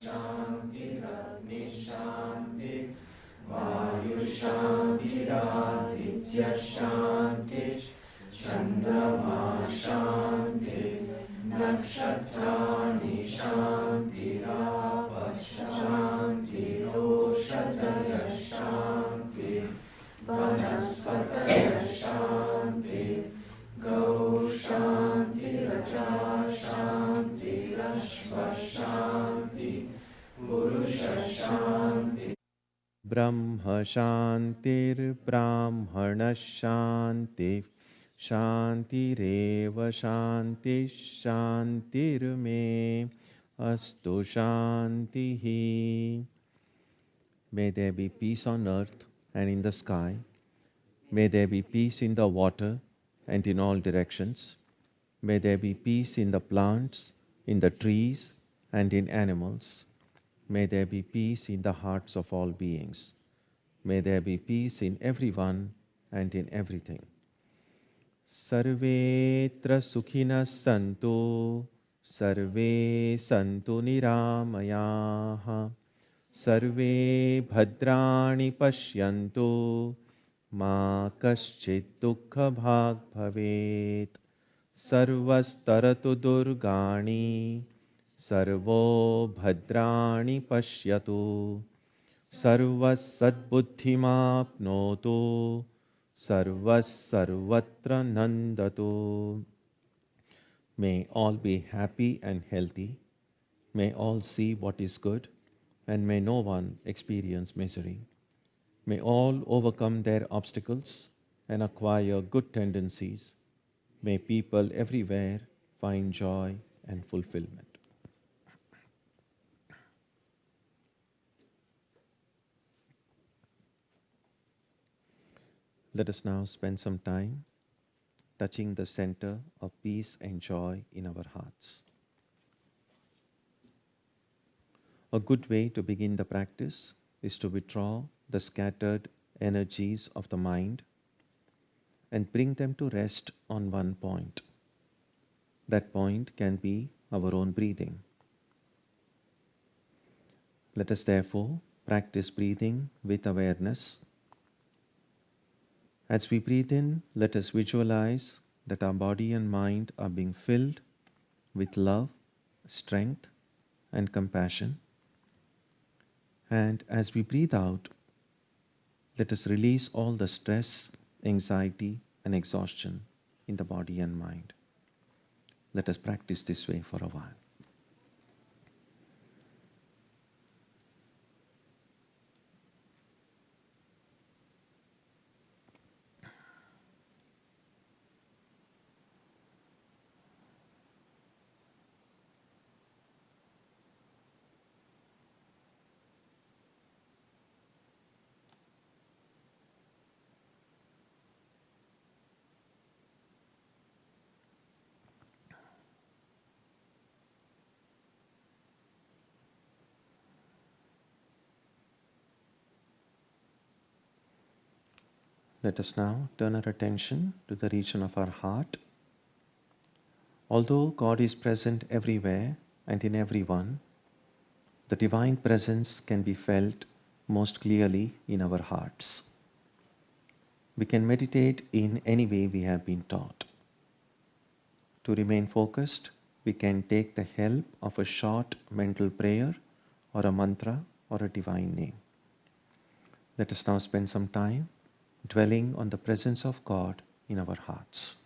Shantiragni Shanti Vayu Shantiraditya Shanti Chandrama Shanti Nakshatrani Shanti Rapa Shanti Roshataya Shanti Vanaspataya Shanti Gau Shanti Raja Shanti Rashva Shanti Purusha Shanti Brahma Shantir Brahmana Shanti Shantireva Shanti Shantirme Astu Shantihi. May there be peace on earth and in the sky. May there be peace in the water and in all directions. May there be peace in the plants, in the trees, and in animals. May there be peace in the hearts of all beings. May there be peace in everyone and in everything. Sarvetra sukhinas santu, sarve santu niramayaha, sarve bhadrani pashyantu, ma kaschit dukkha bhag bhavet, sarvastaratu durgani, sarvo bhadrani pashyatu, sarvas sadbuddhimapnotu, sarvas sarvatra nandatu. May all be happy and healthy. May all see what is good, and may no one experience misery. May all overcome their obstacles and acquire good tendencies. May people everywhere find joy and fulfillment. Let us now spend some time touching the center of peace and joy in our hearts. A good way to begin the practice is to withdraw the scattered energies of the mind and bring them to rest on one point. That point can be our own breathing. Let us therefore practice breathing with awareness. As we breathe in, let us visualize that our body and mind are being filled with love, strength, and compassion. And as we breathe out, let us release all the stress, anxiety, and exhaustion in the body and mind. Let us practice this way for a while. Let us now turn our attention to the region of our heart. Although God is present everywhere and in everyone, the divine presence can be felt most clearly in our hearts. We can meditate in any way we have been taught. To remain focused, we can take the help of a short mental prayer or a mantra or a divine name. Let us now spend some time dwelling on the presence of God in our hearts.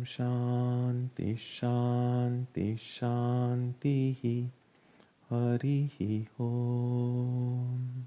Shanti Shanti Shanti Harihi Om.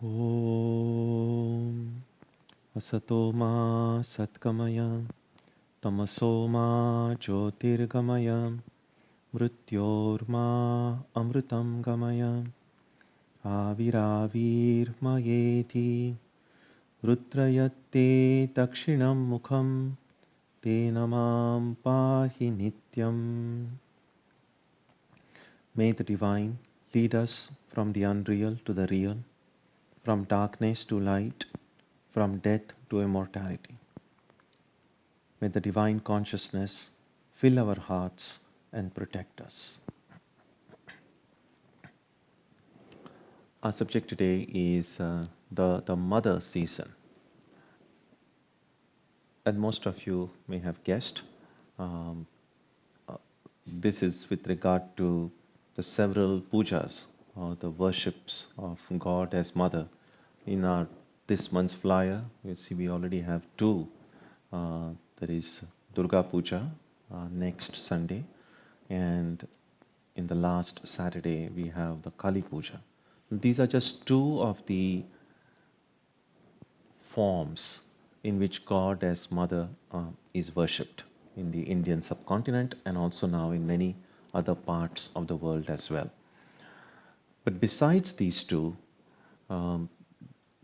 Om Asatoma Satkamaya Tamasoma Jyotirgamaya Mrityorma Amritam Gamaya Aviravirmayeti Rudrayatte Dakshinam Mukham Te Namam Pahi Nityam. May the Divine lead us from the unreal to the real, from darkness to light, from death to immortality. May the Divine Consciousness fill our hearts and protect us. Our subject today is the mother season. And most of you may have guessed, this is with regard to the several pujas, or the worships of God as Mother. In our this month's flyer, you see we already have two. There is Durga Puja next Sunday, and in the last Saturday we have the Kali Puja. These are just two of the forms in which God as Mother is worshipped in the Indian subcontinent and also now in many other parts of the world as well. But besides these two,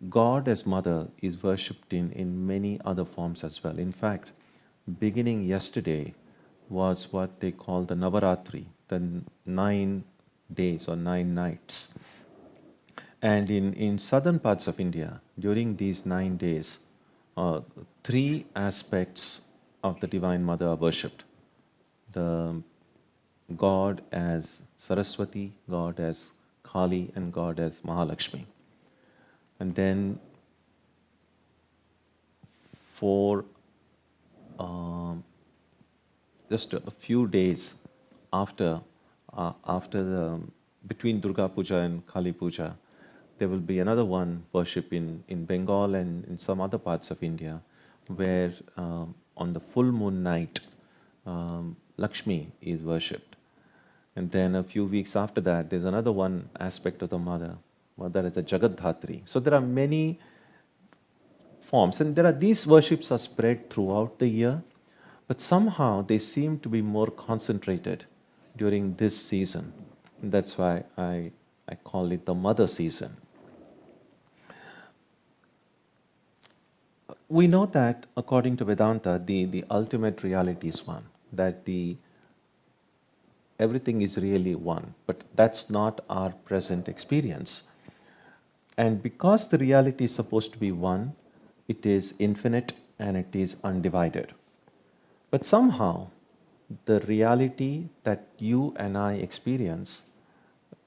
God as Mother is worshipped in many other forms as well. In fact, beginning yesterday was what they call the Navaratri, the 9 days or 9 nights. And in southern parts of India, during these 9 days, 3 aspects of the Divine Mother are worshipped. The God as Saraswati, God as Kali, and God as Mahalakshmi. And then for just a few days after between Durga Puja and Kali Puja, there will be another one worship in Bengal and in some other parts of India, where on the full moon night, Lakshmi is worshipped. And then a few weeks after that, there's another one aspect of the Mother is the Jagadhatri. So there are many forms, and these worships are spread throughout the year, but somehow they seem to be more concentrated during this season. And that's why I call it the Mother season. We know that according to Vedanta, the ultimate reality is one, that everything is really one, but that's not our present experience. And because the reality is supposed to be one, it is infinite and it is undivided. But somehow, the reality that you and I experience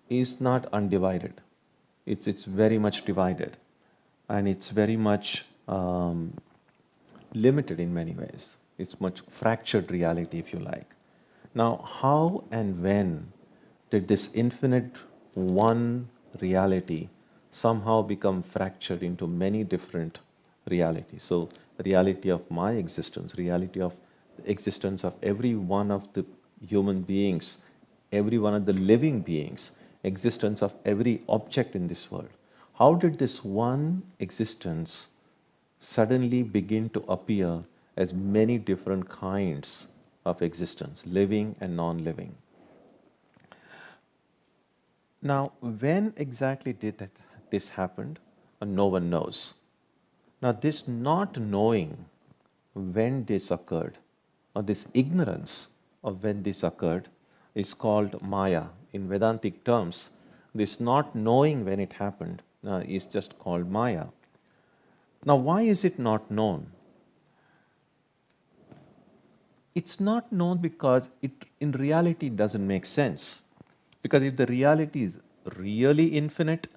is not undivided. It's very much divided, and it's very much limited in many ways. It's much fractured reality, if you like. Now, how and when did this infinite one reality somehow become fractured into many different realities? So, the reality of my existence, reality of the existence of every one of the human beings, every one of the living beings, existence of every object in this world. How did this one existence suddenly begin to appear as many different kinds of existence, living and non-living? Now, when exactly did this happen? No one knows. Now, this not knowing when this occurred, or this ignorance of when this occurred, is called Maya. In Vedantic terms, this not knowing when it happened is just called Maya. Now, why is it not known? It's not known because it in reality doesn't make sense. Because if the reality is really infinite,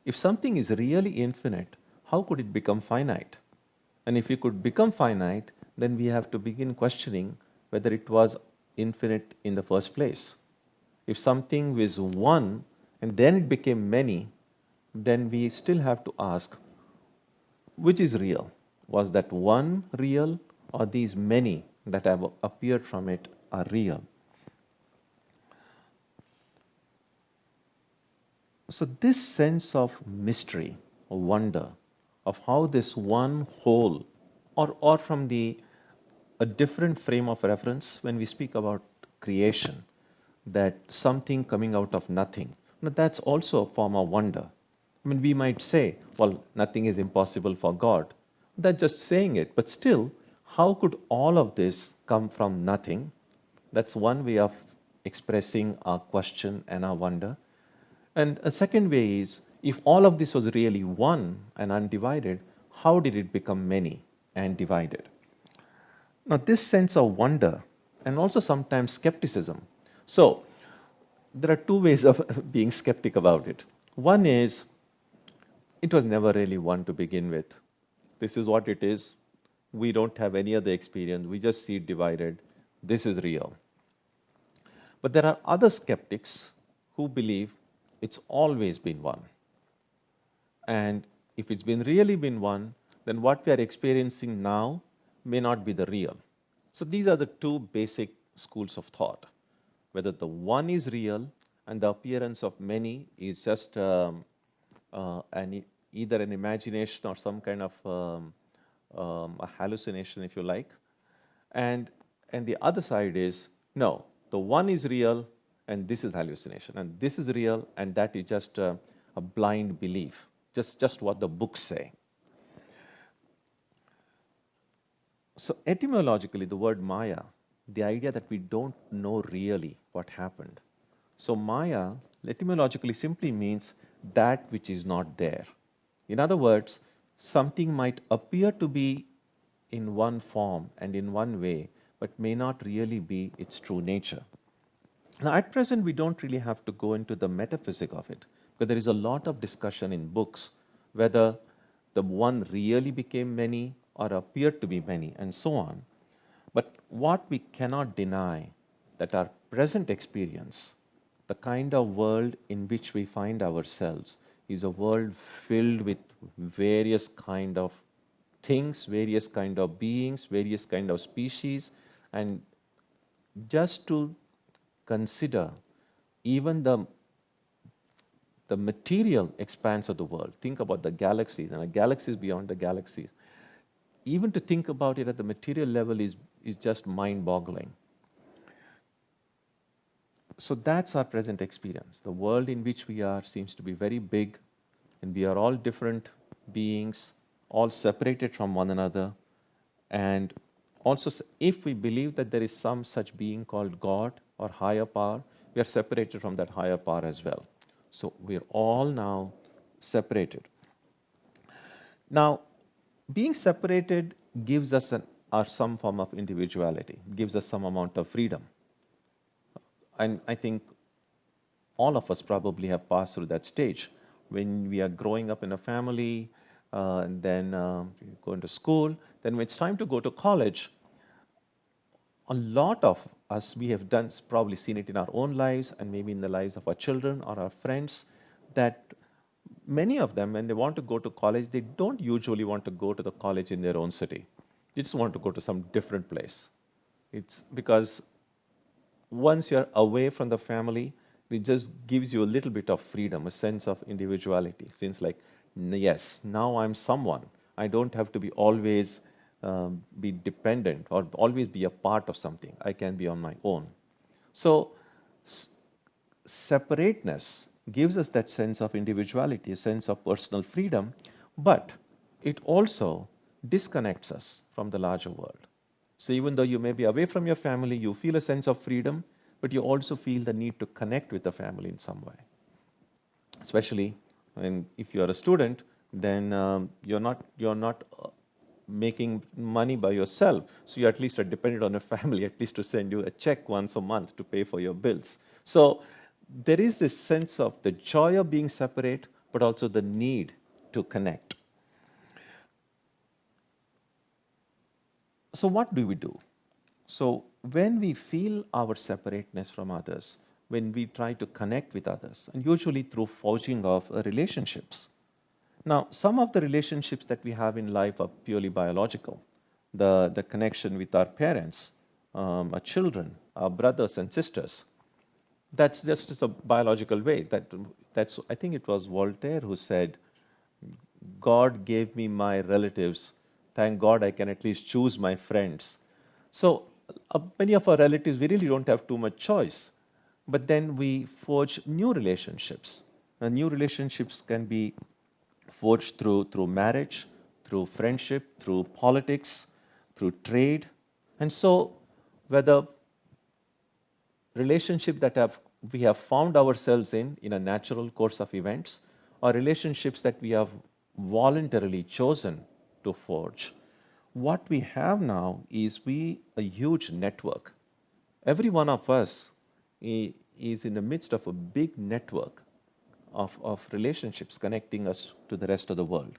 if something is really infinite, how could it become finite? And if it could become finite, then we have to begin questioning whether it was infinite in the first place. If something is one and then it became many, then we still have to ask, which is real? Was that one real, or these many that have appeared from it are real? So this sense of mystery wonder of how this one whole, or from a different frame of reference when we speak about creation, that something coming out of nothing. Now, that's also a form of wonder. I mean, we might say, well, nothing is impossible for God. That's just saying it. But still, how could all of this come from nothing? That's one way of expressing our question and our wonder. And a second way is, if all of this was really one and undivided, how did it become many and divided? Now, this sense of wonder and also sometimes skepticism. So, there are two ways of being skeptic about it. One is, it was never really one to begin with. This is what it is. We don't have any other experience. We just see it divided. This is real. But there are other skeptics who believe it's always been one. And if it's been really been one, then what we are experiencing now may not be the real. So these are the two basic schools of thought. Whether the one is real and the appearance of many is just either an imagination or some kind of a hallucination, if you like. And the other side is, no, the one is real and this is hallucination, and this is real and that is just a blind belief, just what the books say. So etymologically, the word Maya, the idea that we don't know really what happened. So Maya, etymologically, simply means that which is not there. In other words, something might appear to be in one form and in one way, but may not really be its true nature. Now, at present, we don't really have to go into the metaphysics of it, because there is a lot of discussion in books whether the one really became many or appeared to be many, and so on. But what we cannot deny, that our present experience, the kind of world in which we find ourselves, is a world filled with various kind of things, various kind of beings, various kind of species. And just to consider even the material expanse of the world, think about the galaxies and the galaxies beyond the galaxies. Even to think about it at the material level is just mind-boggling. So that's our present experience. The world in which we are seems to be very big, and we are all different beings, all separated from one another. And also, if we believe that there is some such being called God or higher power, we are separated from that higher power as well. So we're all now separated. Now, being separated gives us some form of individuality, gives us some amount of freedom. And I think all of us probably have passed through that stage. When we are growing up in a family, and then going to school, then when it's time to go to college, a lot of us, we have probably seen it in our own lives and maybe in the lives of our children or our friends, that many of them, when they want to go to college, they don't usually want to go to the college in their own city. They just want to go to some different place. It's because once you're away from the family, it just gives you a little bit of freedom, a sense of individuality. Since like, yes, now I'm someone. I don't have to be always be dependent or always be a part of something. I can be on my own. So separateness gives us that sense of individuality, a sense of personal freedom, but it also disconnects us from the larger world. So even though you may be away from your family, you feel a sense of freedom, but you also feel the need to connect with the family in some way. Especially if you are a student, then you're not making money by yourself. So you at least are dependent on a family, at least to send you a check once a month to pay for your bills. So there is this sense of the joy of being separate, but also the need to connect. So what do we do? So when we feel our separateness from others, when we try to connect with others, and usually through forging of relationships. Now, some of the relationships that we have in life are purely biological. The connection with our parents, our children, our brothers and sisters. That's just a biological way. That's I think it was Voltaire who said, God gave me my relatives. Thank God I can at least choose my friends. So, many of our relatives, we really don't have too much choice. But then we forge new relationships. And new relationships can be forged through marriage, through friendship, through politics, through trade. And so, whether relationship that we have found ourselves in a natural course of events, or relationships that we have voluntarily chosen to forge, what we have now is a huge network. Every one of us is in the midst of a big network of relationships connecting us to the rest of the world.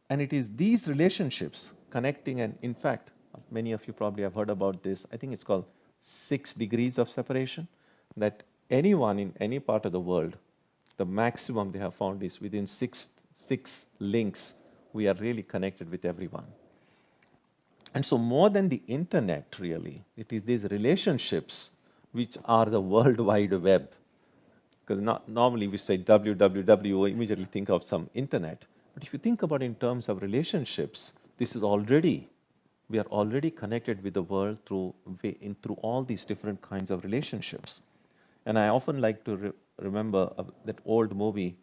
And it is these relationships connecting, and in fact, many of you probably have heard about this. I think it's called 6 degrees of separation, that anyone in any part of the world, the maximum they have found is within six links, we are really connected with everyone. And so, more than the internet, really, it is these relationships which are the World Wide Web. Because normally we say www, we immediately think of some internet. But if you think about it in terms of relationships, we are already connected with the world through all these different kinds of relationships. And I often like to remember that old movie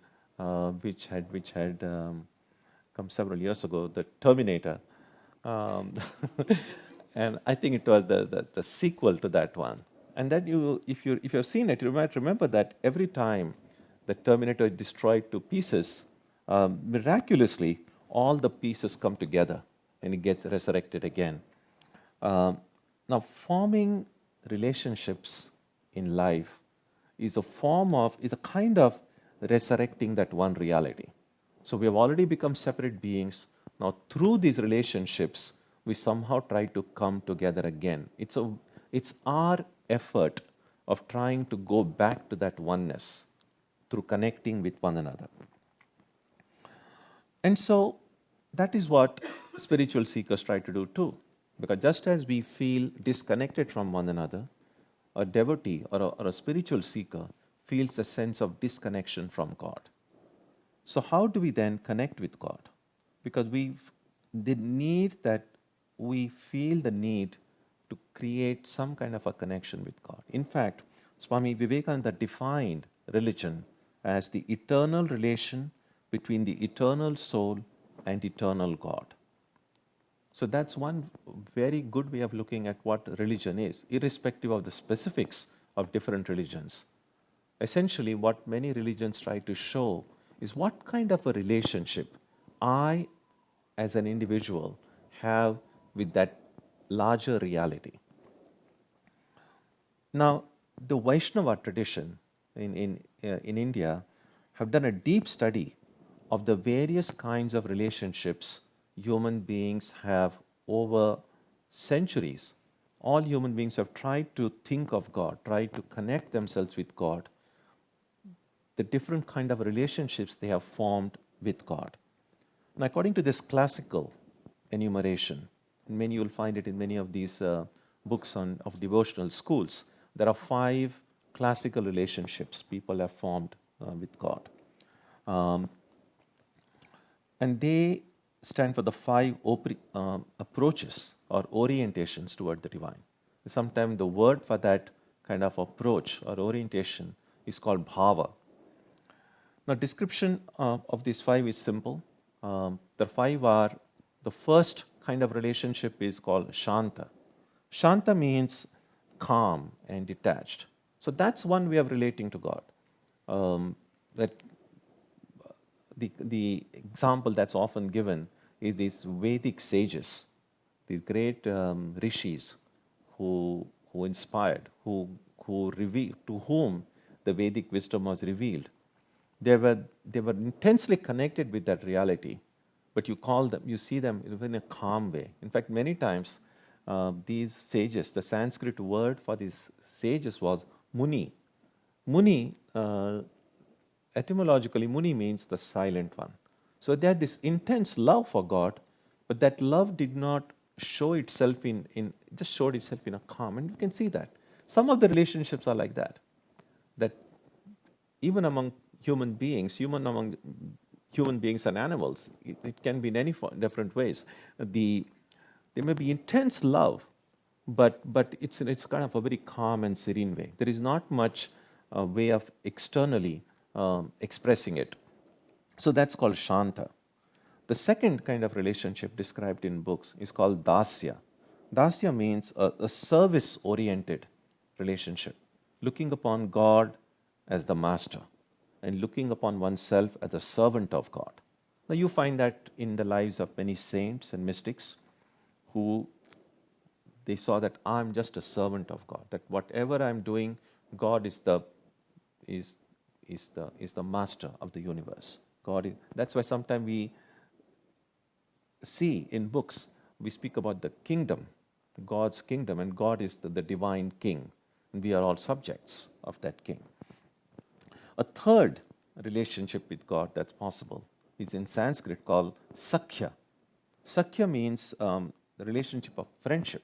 which had come several years ago, the Terminator. Um, and I think it was the sequel to that one. And then if you have seen it, you might remember that every time the Terminator is destroyed to pieces, miraculously all the pieces come together and it gets resurrected again. Now, forming relationships in life is a kind of resurrecting that one reality. So we have already become separate beings. Now, through these relationships, we somehow try to come together again. It's our effort of trying to go back to that oneness through connecting with one another. And so that is what spiritual seekers try to do too. Because just as we feel disconnected from one another, a devotee or a spiritual seeker feels a sense of disconnection from God. So, how do we then connect with God? Because we feel the need to create some kind of a connection with God. In fact, Swami Vivekananda defined religion as the eternal relation between the eternal soul and eternal God. So that's one very good way of looking at what religion is, irrespective of the specifics of different religions. Essentially, what many religions try to show is what kind of a relationship I, as an individual, have with that larger reality. Now, the Vaishnava tradition in India have done a deep study of the various kinds of relationships human beings have over centuries. All human beings have tried to think of God, tried to connect themselves with God, the different kind of relationships they have formed with God. And according to this classical enumeration, and you will find it in many of these books of devotional schools, there are 5 classical relationships people have formed with God. And they stand for the 5 approaches or orientations toward the divine. Sometimes the word for that kind of approach or orientation is called bhava. Now, description of these 5 is simple. The 5 are, the first kind of relationship is called shanta. Shanta means calm and detached. So that's one way of relating to God. That the example that's often given is these Vedic sages, these great rishis who inspired, who revealed, to whom the Vedic wisdom was revealed. They were intensely connected with that reality, but you see them in a calm way. In fact, many times these sages, the Sanskrit word for these sages was muni. Muni, etymologically, muni means the silent one. So they had this intense love for God, but that love did not show itself just showed itself in a calm, and you can see that. Some of the relationships are like that even among human beings, human beings and animals. It can be in any different ways. There may be intense love, but it's kind of a very calm and serene way. There is not much way of externally expressing it. So that's called Shanta. The second kind of relationship described in books is called Dasya. Dasya means a service oriented relationship, looking upon God as the master and looking upon oneself as a servant of God. Now, you find that in the lives of many saints and mystics who they saw that I'm just a servant of God, that whatever I'm doing, God is the master of the universe. That's why sometimes we see in books, we speak about the kingdom, God's kingdom, and God is the divine king, and we are all subjects of that king. A third relationship with God that's possible is in Sanskrit called Sakhya. Sakhya means the relationship of friendship.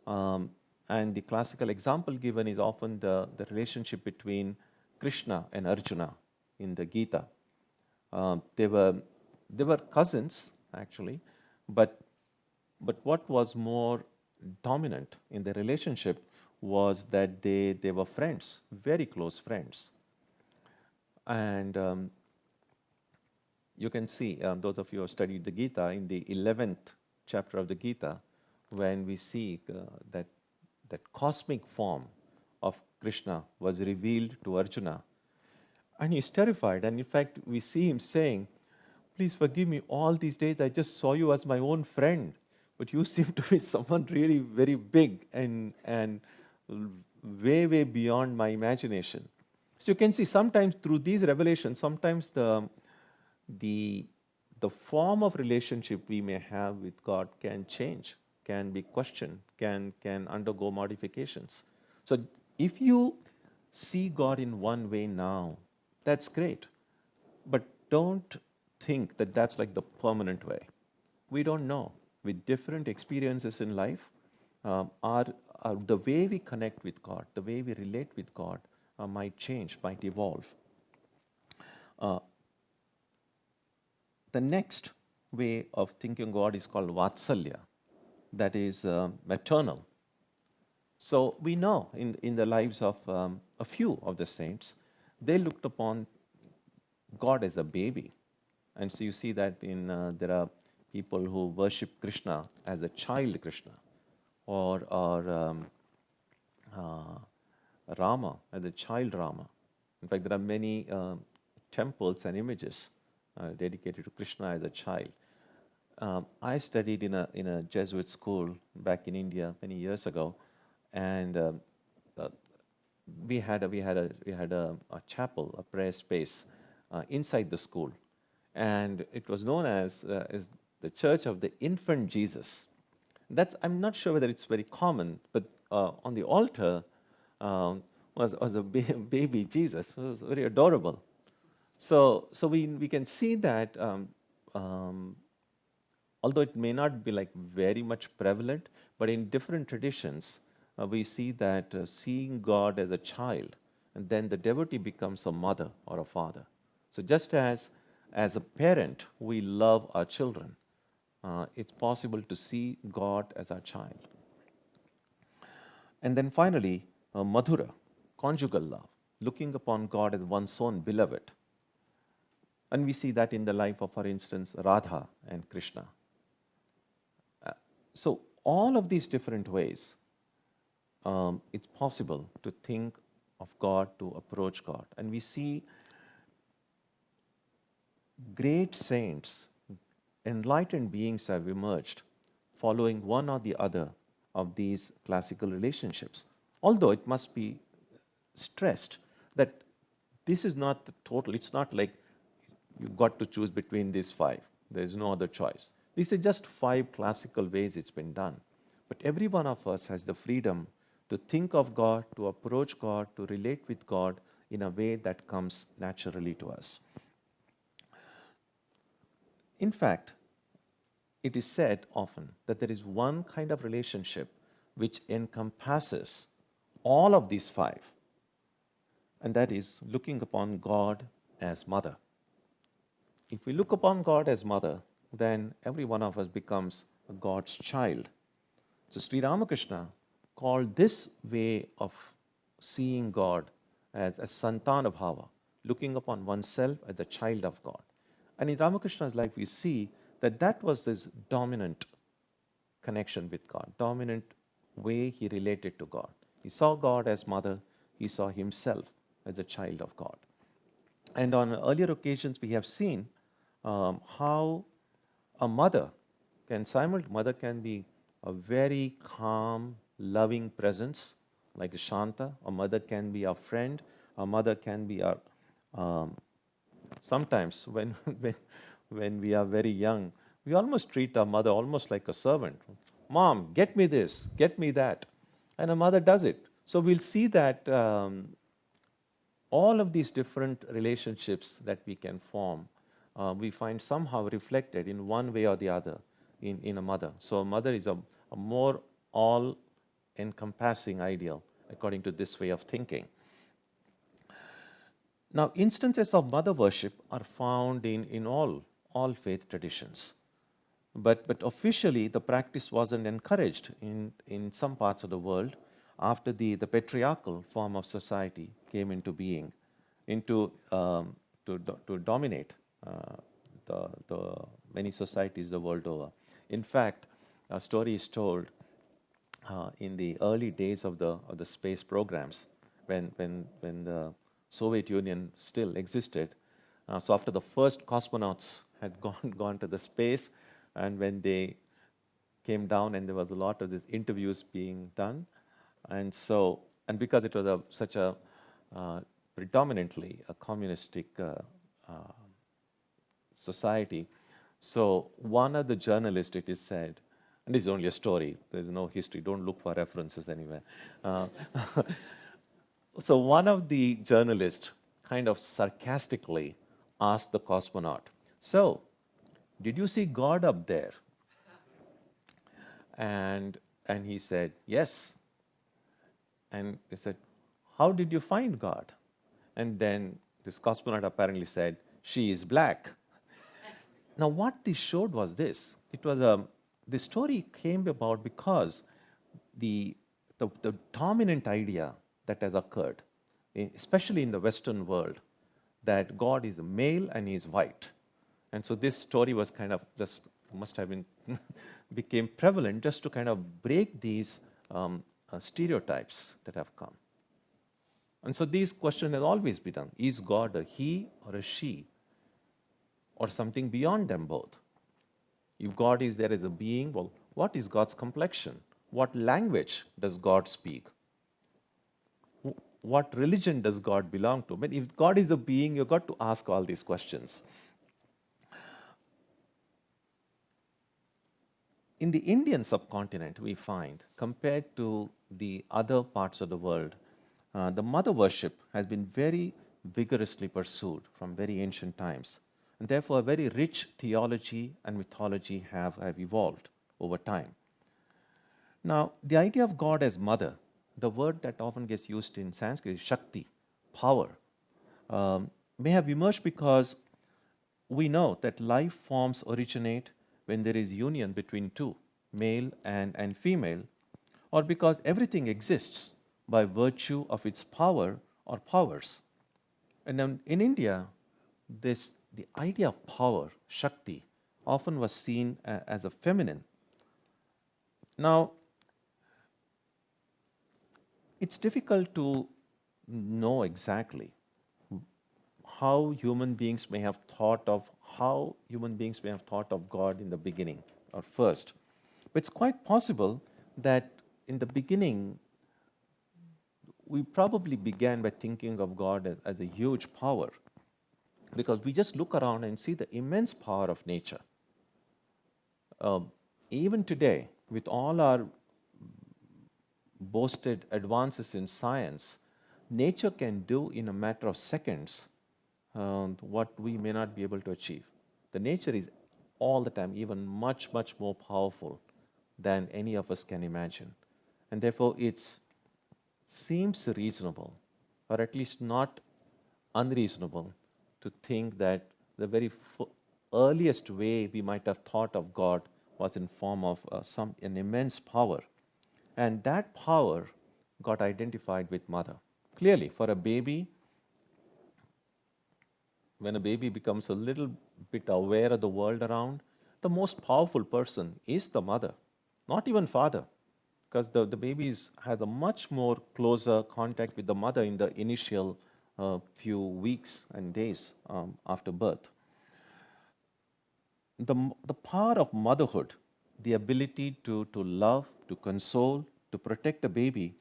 And the classical example given is often the relationship between Krishna and Arjuna in the Gita. They were cousins, actually, but what was more dominant in their relationship was that they were friends, very close friends. And you can see, those of you who have studied the Gita, in the 11th chapter of the Gita, when we see that cosmic form of Krishna was revealed to Arjuna, and he's terrified. And in fact, we see him saying, please forgive me, all these days I just saw you as my own friend, but you seem to be someone really very big and way, way beyond my imagination. So you can see sometimes through these revelations, sometimes the form of relationship we may have with God can change, can be questioned, can undergo modifications. So if you see God in one way now, that's great. But don't think that that's like the permanent way. We don't know. With different experiences in life, the way we connect with God, the way we relate with God might change, might evolve. The next way of thinking God is called Vatsalya, that is maternal. So we know in the lives of a few of the saints, they looked upon God as a baby. And so you see that there are people who worship Krishna as a child Krishna, or Rama as a child Rama. In fact, there are many temples and images dedicated to Krishna as a child. I studied in a Jesuit school back in India many years ago, and we had a chapel, a prayer space inside the school, and it was known as the Church of the Infant Jesus. I'm not sure whether it's very common, but on the altar was a baby Jesus. It was very adorable. So we can see that although it may not be like very much prevalent, but in different traditions, we see that seeing God as a child, and then the devotee becomes a mother or a father. So just as a parent, we love our children, it's possible to see God as our child. And then finally, Madhura, conjugal love, looking upon God as one's own beloved. And we see that in the life of, for instance, Radha and Krishna. So all of these different ways, it's possible to think of God, to approach God. And we see great saints, enlightened beings have emerged following one or the other of these classical relationships. Although it must be stressed that this is not the total, it's not like you've got to choose between these five. There is no other choice. These are just five classical ways it's been done. But every one of us has the freedom to think of God, to approach God, to relate with God in a way that comes naturally to us. In fact, it is said often that there is one kind of relationship which encompasses all of these five, and that is looking upon God as mother. if we look upon God as mother, then every one of us becomes a God's child. So Sri Ramakrishna called this way of seeing God as a Santana Bhava, looking upon oneself as a child of God. And in Ramakrishna's life, we see that that was his dominant connection with God, dominant way he related to God. He saw God as mother, he saw himself as a child of God. And on earlier occasions, we have seen how a mother mother can be a very calm, loving presence, like Shanta. A mother can be our friend. A mother can be our um, sometimes when we are very young, we almost treat our mother almost like a servant. Mom, get me this, get me that, and a mother does it. So we'll see that all of these different relationships that we can form, we find somehow reflected in one way or the other in a mother. So a mother is a more all encompassing ideal according to this way of thinking. Now, instances of mother worship are found in all faith traditions. But officially, the practice wasn't encouraged in some parts of the world after the patriarchal form of society came into being, to dominate the many societies the world over. In fact, a story is told in the early days of the space programs, when the Soviet Union still existed. So after the first cosmonauts had gone to the space, and when they came down, and there was a lot of these interviews being done, and because it was such a predominantly a communistic society, so one of the journalists, it is said, and this is only a story, there is no history, don't look for references anywhere. Uh, so one of the journalists kind of sarcastically asked the cosmonaut, "So, did you see God up there?" And he said, "Yes." And he said, "How did you find God?" And then this cosmonaut apparently said, "She is black." Now, what this showed was this. It was the story came about because the dominant idea that has occurred, especially in the Western world, that God is a male and he is white. And so this story was kind of just must have been became prevalent just to kind of break these stereotypes that have come. And so these questions have always been done. Is God a he or a she? Or something beyond them both? If God is there as a being, well, what is God's complexion? What language does God speak? What religion does God belong to? But if God is a being, you've got to ask all these questions. In the Indian subcontinent, we find, compared to the other parts of the world, the mother worship has been very vigorously pursued from very ancient times. And therefore, a very rich theology and mythology have evolved over time. Now, the idea of God as mother, the word that often gets used in Sanskrit is Shakti, power, may have emerged because we know that life forms originate when there is union between two, male and female, or because everything exists by virtue of its power or powers. And then in India, the idea of power, Shakti, often was seen as a feminine. Now, it's difficult to know exactly how human beings may have thought of God in the beginning or first. But it's quite possible that in the beginning we probably began by thinking of God as a huge power, because we just look around and see the immense power of nature. Even today, with all our boasted advances in science, nature can do in a matter of seconds what we may not be able to achieve. The nature is all the time even much, much more powerful than any of us can imagine. And therefore, it seems reasonable, or at least not unreasonable, to think that the very earliest way we might have thought of God was in form of an immense power. And that power got identified with mother. Clearly, for a baby, when a baby becomes a little bit aware of the world around, the most powerful person is the mother, not even father, because the babies has a much more closer contact with the mother in the initial few weeks and days after birth. The power of motherhood, the ability to love, to console, to protect a baby.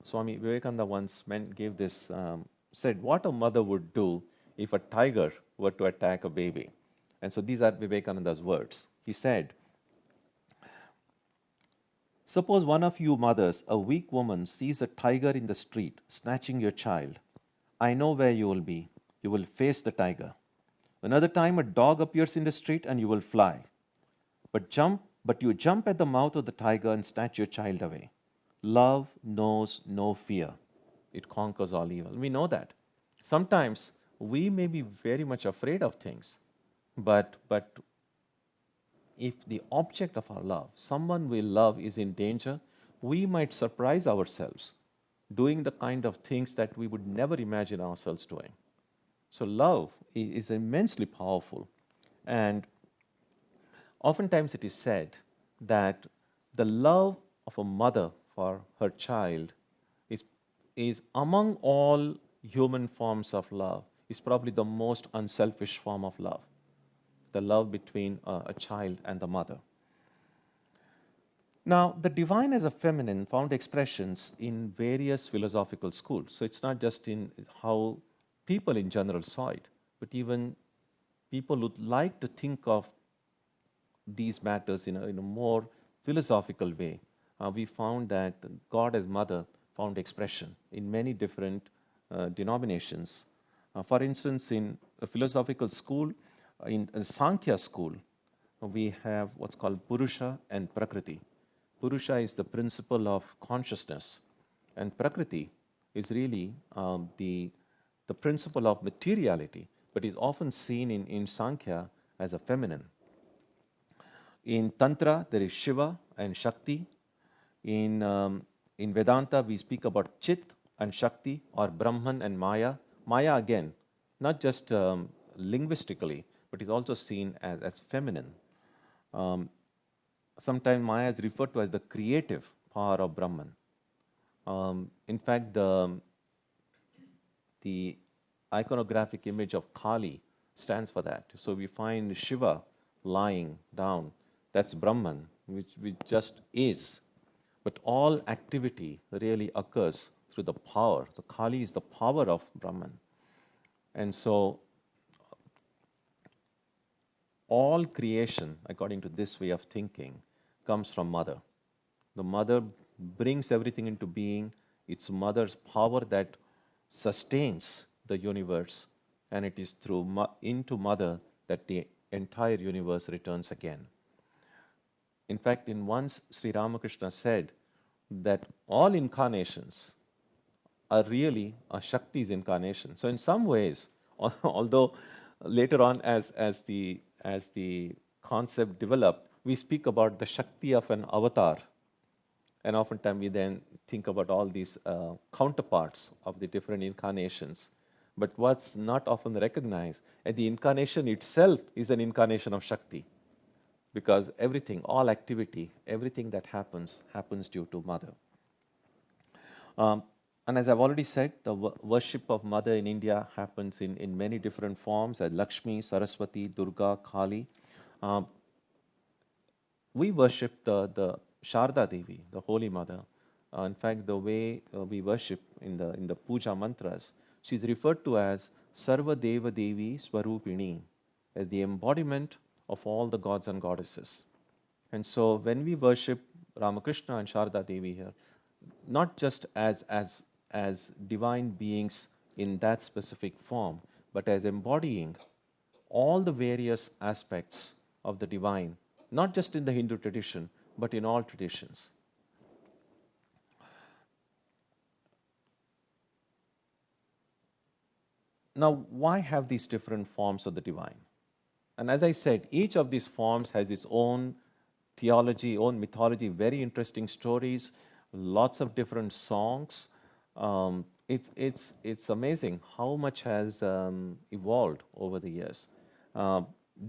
Swami Vivekananda once gave this, said what a mother would do if a tiger were to attack a baby. And so these are Vivekananda's words. He said, suppose one of you mothers, a weak woman, sees a tiger in the street snatching your child. I know where you will be. You will face the tiger. Another time, a dog appears in the street and you will fly. But you jump at the mouth of the tiger and snatch your child away. Love knows no fear. It conquers all evil. We know that. Sometimes we may be very much afraid of things, but if the object of our love, someone we love, is in danger, we might surprise ourselves doing the kind of things that we would never imagine ourselves doing. So love is immensely powerful. And oftentimes it is said that the love of a mother for her child is among all human forms of love, is probably the most unselfish form of love, the love between a child and the mother. Now, the divine as a feminine found expressions in various philosophical schools. So it's not just in how people in general saw it, but even people who like to think of these matters in a more philosophical way. We found that God as mother found expression in many different denominations. For instance, in a philosophical school, in a Sankhya school, we have what's called Purusha and Prakriti. Purusha is the principle of consciousness, and Prakriti is really the principle of materiality, but is often seen in Sankhya as a feminine. In Tantra, there is Shiva and Shakti. In Vedanta, we speak about Chit and Shakti, or Brahman and Maya. Maya, again, not just linguistically, but is also seen as feminine. Sometimes Maya is referred to as the creative power of Brahman. In fact, the iconographic image of Kali stands for that. So we find Shiva lying down. That's Brahman, which just is. But all activity really occurs through the power. So Kali is the power of Brahman. And so all creation, according to this way of thinking, comes from mother. The mother brings everything into being. It's mother's power that sustains the universe, and it is into mother that the entire universe returns again. In fact, in once Sri Ramakrishna said that all incarnations are really a Shakti's incarnation. So in some ways, although later on as the concept developed, we speak about the Shakti of an avatar. And oftentimes we then think about all these counterparts of the different incarnations. But what's not often recognized, the incarnation itself is an incarnation of Shakti. Because everything, all activity, everything that happens due to mother. And as I've already said, the worship of mother in India happens in many different forms, as Lakshmi, Saraswati, Durga, Kali. We worship the Sharda Devi, the Holy Mother. In fact, the way we worship in the puja mantras, she's referred to as Sarva Deva Devi Swarupini, as the embodiment of all the gods and goddesses. And so when we worship Ramakrishna and Sharda Devi here, not just as divine beings in that specific form, but as embodying all the various aspects of the divine, not just in the Hindu tradition, but in all traditions. Now, why have these different forms of the divine? And as I said, each of these forms has its own theology, own mythology, very interesting stories, lots of different songs. It's amazing how much has evolved over the years.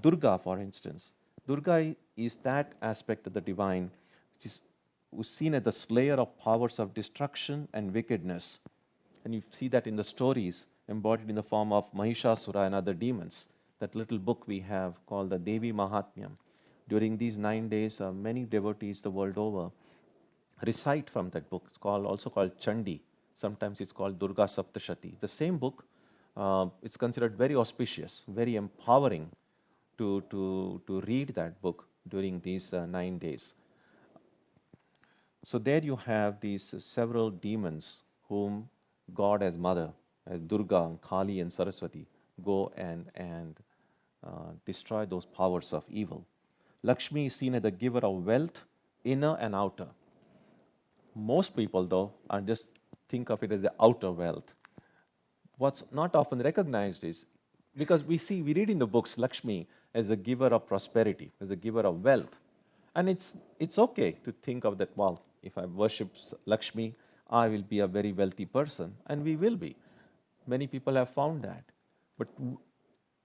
Durga, for instance, Durga is that aspect of the divine which is was seen as the slayer of powers of destruction and wickedness. And you see that in the stories embodied in the form of Mahishasura and other demons. That little book we have called the Devi Mahatmyam. During these 9 days, many devotees the world over recite from that book. It's also called Chandi. Sometimes it's called Durga Saptashati. The same book, it's considered very auspicious, very empowering to read that book during these 9 days. So there you have these several demons whom God as mother, as Durga, and Kali and Saraswati, go and destroy those powers of evil. Lakshmi is seen as the giver of wealth, inner and outer. Most people, though, are just think of it as the outer wealth. What's not often recognized is because we read in the books Lakshmi as the giver of prosperity, as the giver of wealth. And it's okay to think of that, well, if I worship Lakshmi, I will be a very wealthy person, and we will be. Many people have found that. But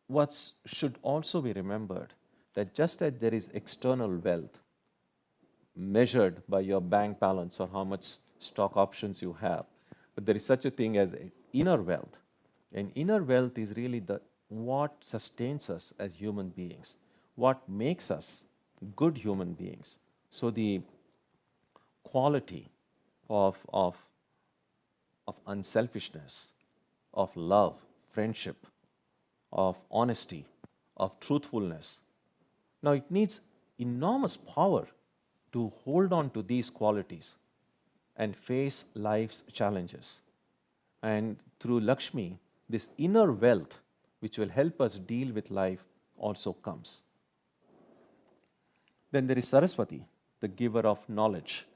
what should also be remembered that just as there is external wealth measured by your bank balance or how much stock options you have, but there is such a thing as inner wealth. And inner wealth is really what sustains us as human beings, what makes us good human beings. So the quality of unselfishness, of love, friendship, of honesty, of truthfulness. Now it needs enormous power to hold on to these qualities and face life's challenges. And through Lakshmi, this inner wealth which will help us deal with life also comes. Then there is Saraswati, the giver of knowledge.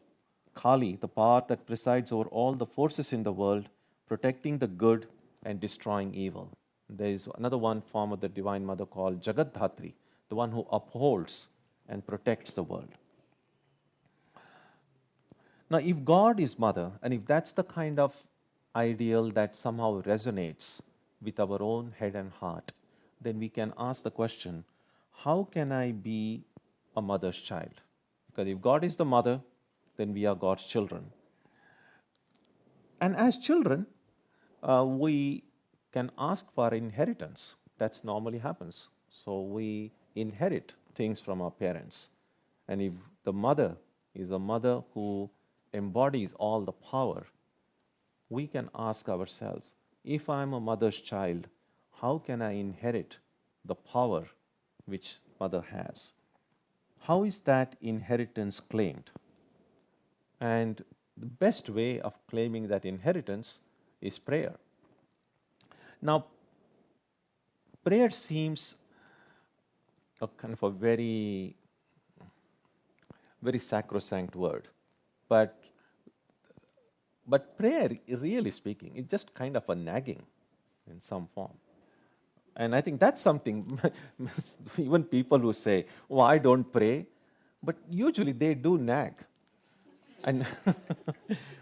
Kali, the power that presides over all the forces in the world, protecting the good and destroying evil. There is another one form of the Divine Mother called Jagadhatri, the one who upholds and protects the world. Now, if God is Mother, and if that's the kind of ideal that somehow resonates with our own head and heart, then we can ask the question, how can I be a mother's child? Because if God is the mother, then we are God's children. And as children, we can ask for inheritance. That normally happens. So we inherit things from our parents. And if the mother is a mother who embodies all the power, we can ask ourselves, if I'm a mother's child, how can I inherit the power which mother has? How is that inheritance claimed? And the best way of claiming that inheritance is prayer. Now, prayer seems a kind of a very, very sacrosanct word, but prayer, really speaking, is just kind of a nagging in some form. And I think that's something, even people who say, oh, I don't pray, but usually they do nag. And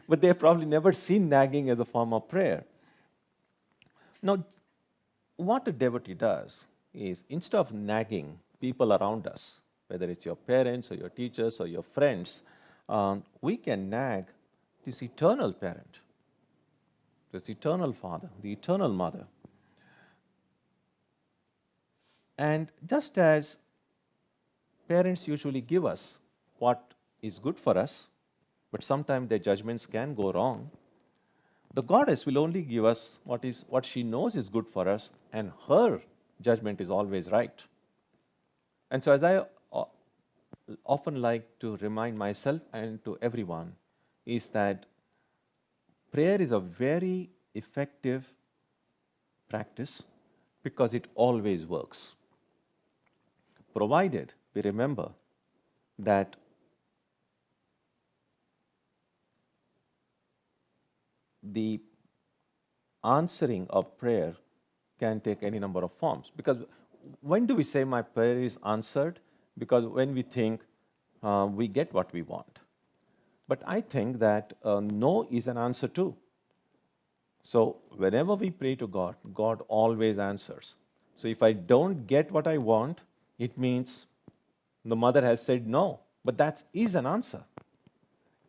but they've probably never seen nagging as a form of prayer. Now, what a devotee does is instead of nagging people around us, whether it's your parents or your teachers or your friends, we can nag this eternal parent, this eternal father, the eternal mother. And just as parents usually give us what is good for us, but sometimes their judgments can go wrong, the goddess will only give us what she knows is good for us, and her judgment is always right. And so as I often like to remind myself and to everyone, is that prayer is a very effective practice because it always works, provided we remember that the answering of prayer can take any number of forms. Because when do we say my prayer is answered? Because when we think we get what we want. But I think that no is an answer too. So whenever we pray to God, God always answers. So if I don't get what I want, it means the mother has said no. But that is an answer.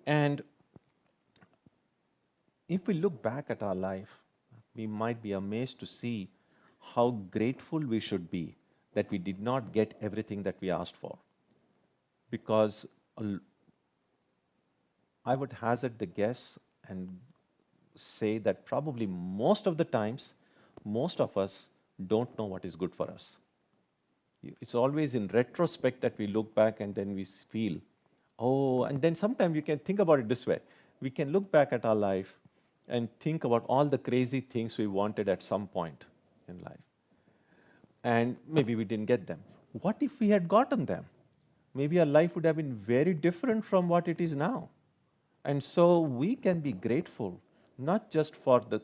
And if we look back at our life, we might be amazed to see how grateful we should be that we did not get everything that we asked for. Because I would hazard the guess and say that probably most of the times, most of us don't know what is good for us. It's always in retrospect that we look back and then we feel, oh, and then sometimes you can think about it this way. We can look back at our life and think about all the crazy things we wanted at some point in life. And maybe we didn't get them. What if we had gotten them? Maybe our life would have been very different from what it is now. And so we can be grateful, not just for the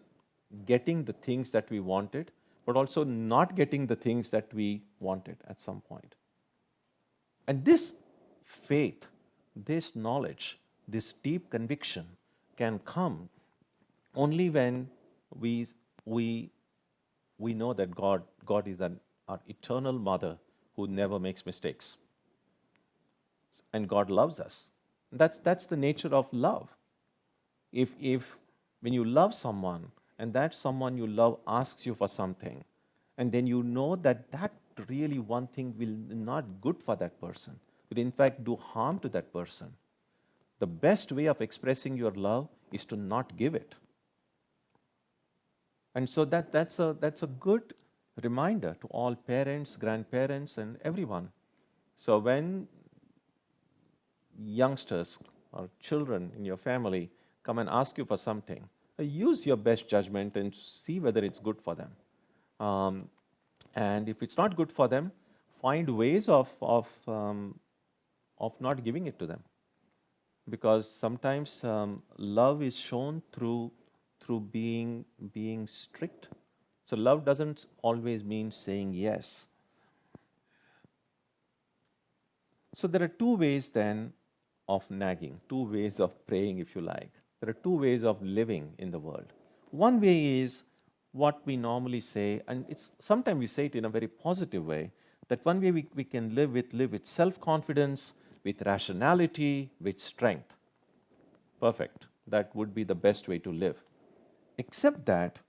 getting the things that we wanted, but also not getting the things that we wanted at some point. And this faith, this knowledge, this deep conviction can come only when we, we, we know that God is our eternal mother who never makes mistakes. And God loves us. That's the nature of love. If when you love someone and that someone you love asks you for something, and then you know that that really one thing will not good for that person, will in fact do harm to that person, the best way of expressing your love is to not give it. And so that's a good reminder to all parents, grandparents, and everyone. So when youngsters or children in your family come and ask you for something, use your best judgment and see whether it's good for them. And if it's not good for them, find ways of not giving it to them. Because sometimes love is shown through being strict. So love doesn't always mean saying yes. So there are two ways then of nagging, two ways of praying, if you like. There are two ways of living in the world. One way is what we normally say, and it's sometimes we say it in a very positive way, that one way we can live with self-confidence, with rationality, with strength. Perfect. That would be the best way to live. Except that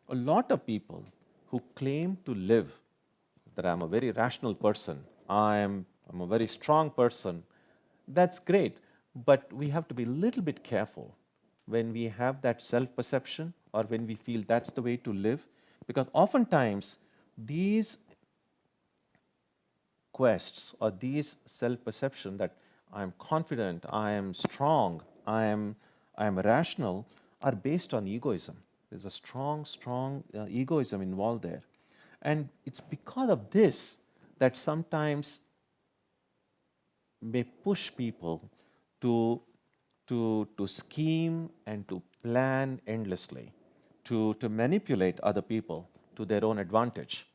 a lot of people who claim to live that I'm a very rational person, I'm a very strong person, that's great. But we have to be a little bit careful when we have that self-perception or when we feel that's the way to live, because oftentimes these quests or these self-perception that I am confident, I am strong, I am rational, are based on egoism. There's a strong egoism involved there. And it's because of this that sometimes may push people to scheme and to plan endlessly, to manipulate other people to their own advantage.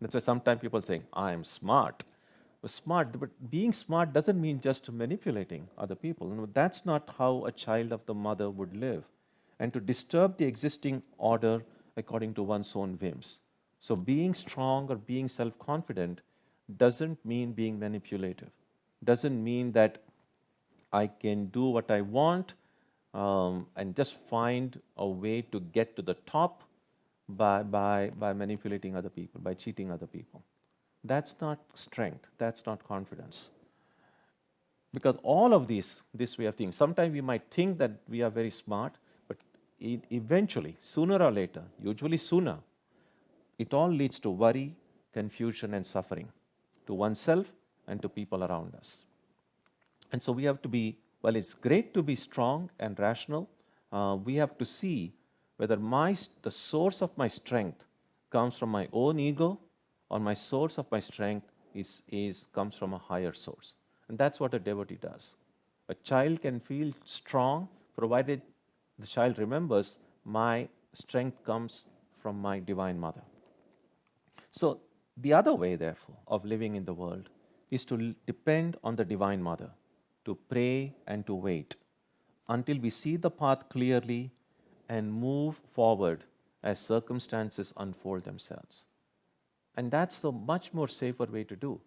That's why sometimes people say, I am smart. Smart, but being smart doesn't mean just manipulating other people. No, that's not how a child of the mother would live. And to disturb the existing order according to one's own whims. So being strong or being self-confident doesn't mean being manipulative. Doesn't mean that I can do what I want and just find a way to get to the top by manipulating other people, by cheating other people. That's not strength, that's not confidence. Because all of this way of thinking, sometimes we might think that we are very smart, but eventually, sooner or later, usually sooner, it all leads to worry, confusion, and suffering to oneself and to people around us. And so we have to be, well, it's great to be strong and rational. We have to see whether the source of my strength comes from my own ego or my source of my strength comes from a higher source. And that's what a devotee does. A child can feel strong provided the child remembers my strength comes from my divine mother. So The other way, therefore, of living in the world is to depend on the Divine Mother, to pray and to wait until we see the path clearly and move forward as circumstances unfold themselves. And that's the much more safer way to do.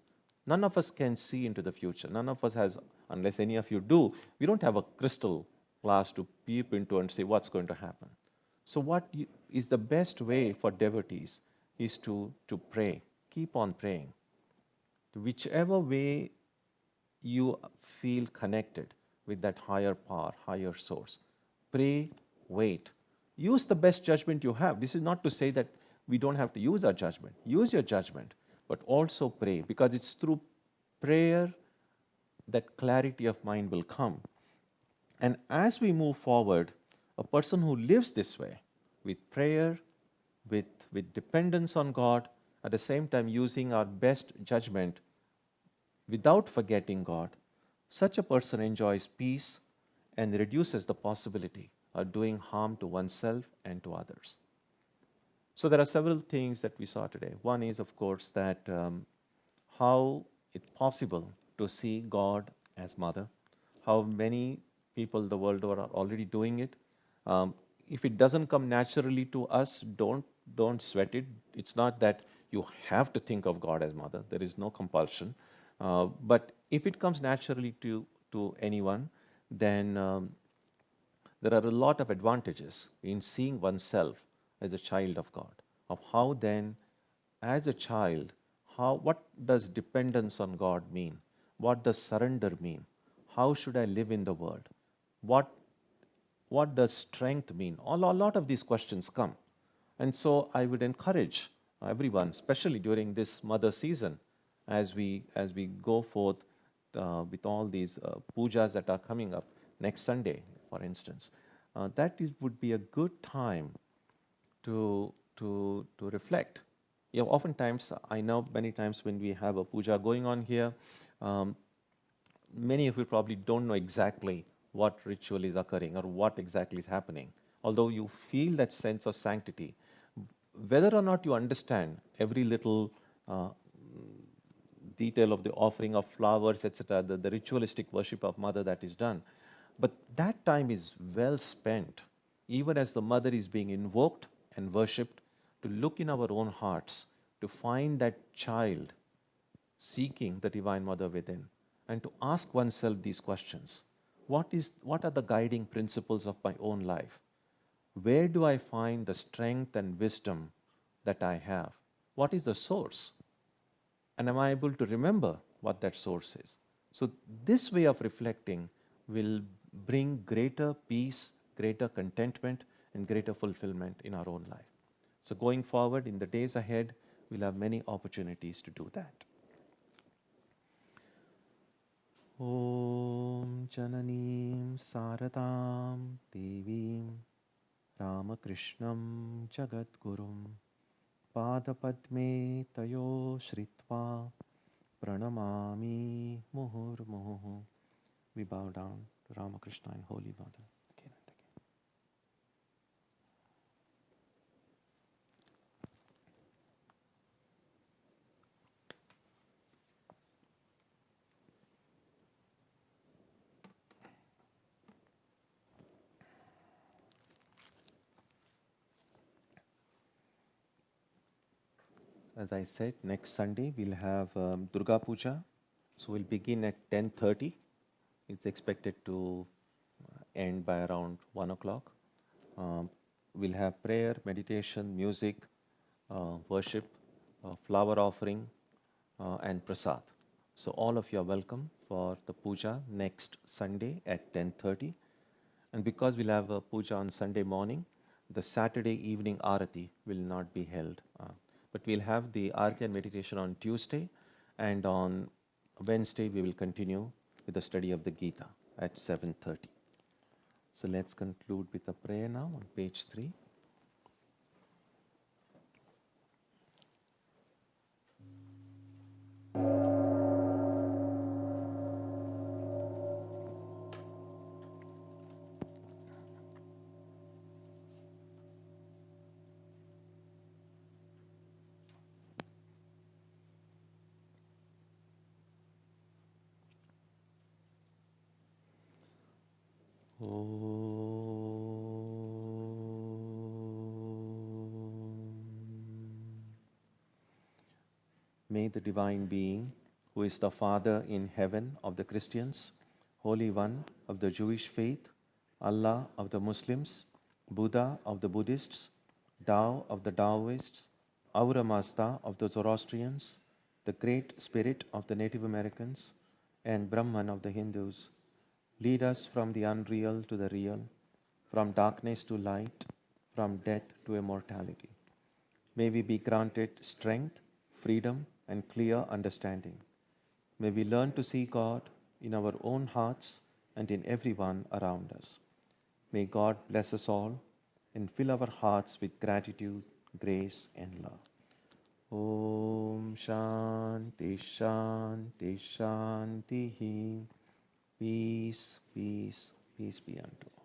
None of us can see into the future. None of us has, unless any of you do, we don't have a crystal glass to peep into and say what's going to happen. So, is the best way for devotees is to pray. Keep on praying. Whichever way you feel connected with that higher power, higher source, pray, wait. Use the best judgment you have. This is not to say that we don't have to use our judgment. Use your judgment, but also pray, because it's through prayer that clarity of mind will come. And as we move forward, a person who lives this way, with prayer, with dependence on God, at the same time using our best judgment without forgetting God, such a person enjoys peace and reduces the possibility of doing harm to oneself and to others. So there are several things that we saw today. One is, of course, that how it's possible to see God as Mother, how many people the world over are already doing it. If it doesn't come naturally to us, don't sweat it. It's not that you have to think of God as Mother. There is no compulsion. But if it comes naturally to anyone, then there are a lot of advantages in seeing oneself as a child of God. Of how then, as a child, what does dependence on God mean? What does surrender mean? How should I live in the world? What does strength mean? A lot of these questions come. And so I would encourage everyone, especially during this mother season, as we go forth with all these pujas that are coming up next Sunday, for instance, would be a good time to reflect. Oftentimes, I know many times when we have a puja going on here, many of you probably don't know exactly what ritual is occurring or what exactly is happening. Although you feel that sense of sanctity, whether or not you understand every little detail of the offering of flowers, etc., the ritualistic worship of Mother that is done, but that time is well spent, even as the Mother is being invoked and worshipped, to look in our own hearts, to find that child seeking the Divine Mother within, and to ask oneself these questions. What are the guiding principles of my own life? Where do I find the strength and wisdom that I have? What is the source? And am I able to remember what that source is? So, this way of reflecting will bring greater peace, greater contentment, and greater fulfillment in our own life. So, going forward in the days ahead, we'll have many opportunities to do that. Om Jananim Saratam Devim Ramakrishnam Jagadgurum Padapadme Tayo Shritva Pranamami Muhurmuhu. We bow down to Ramakrishna and Holy Mother again and again. As I said, next Sunday we'll have Durga Puja. So we'll begin at 10:30. It's expected to end by around 1 o'clock. We'll have prayer, meditation, music, worship, flower offering, and prasad. So all of you are welcome for the puja next Sunday at 10:30. And because we'll have a puja on Sunday morning, the Saturday evening arati will not be held. But we'll have the arati and meditation on Tuesday, and on Wednesday we will continue with the study of the Gita at 7:30. So let's conclude with a prayer now on page 3. May the Divine Being, who is the Father in heaven of the Christians, Holy One of the Jewish faith, Allah of the Muslims, Buddha of the Buddhists, Tao of the Taoists, Ahura Mazda of the Zoroastrians, the Great Spirit of the Native Americans, and Brahman of the Hindus, lead us from the unreal to the real, from darkness to light, from death to immortality. May we be granted strength, freedom, and clear understanding. May we learn to see God in our own hearts and in everyone around us. May God bless us all and fill our hearts with gratitude, grace, and love. Om Shanti Shanti Shanti. Peace, peace, peace be unto all.